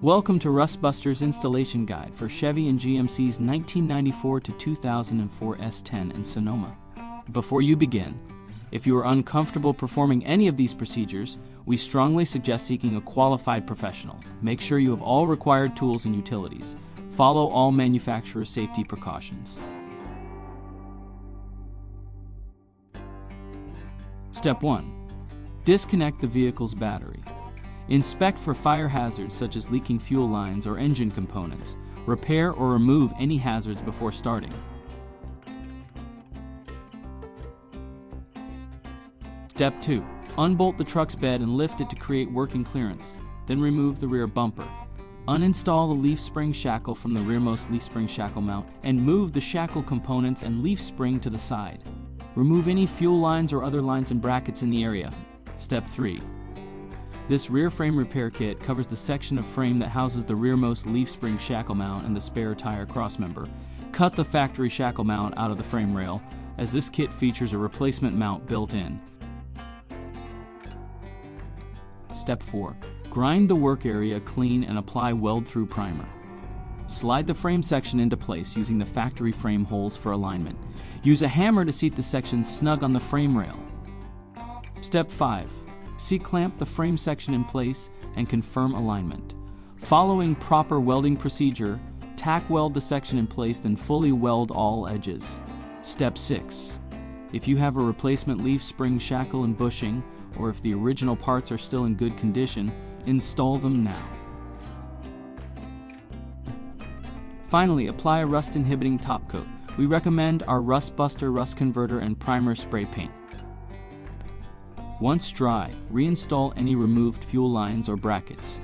Welcome to Rustbuster's installation guide for Chevy and GMC's 1994 to 2004 S10 and Sonoma. Before you begin, if you are uncomfortable performing any of these procedures, we strongly suggest seeking a qualified professional. Make sure you have all required tools and utilities. Follow all manufacturer safety precautions. Step 1. Disconnect the vehicle's battery. Inspect for fire hazards such as leaking fuel lines or engine components. Repair or remove any hazards before starting. Step 2. Unbolt the truck's bed and lift it to create working clearance. Then remove the rear bumper. Uninstall the leaf spring shackle from the rearmost leaf spring shackle mount and move the shackle components and leaf spring to the side. Remove any fuel lines or other lines and brackets in the area. Step 3. This rear frame repair kit covers the section of frame that houses the rearmost leaf spring shackle mount and the spare tire crossmember. Cut the factory shackle mount out of the frame rail, as this kit features a replacement mount built in. Step 4. Grind the work area clean and apply weld-through primer. Slide the frame section into place using the factory frame holes for alignment. Use a hammer to seat the section snug on the frame rail. Step 5. C-clamp the frame section in place and confirm alignment. Following proper welding procedure, tack weld the section in place, then fully weld all edges. Step 6. If you have a replacement leaf spring shackle and bushing, or if the original parts are still in good condition, install them now. Finally, apply a rust-inhibiting top coat. We recommend our Rustbuster Rust Converter and Primer Spray Paint. Once dry, reinstall any removed fuel lines or brackets.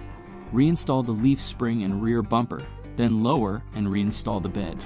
Reinstall the leaf spring and rear bumper, then lower and reinstall the bed.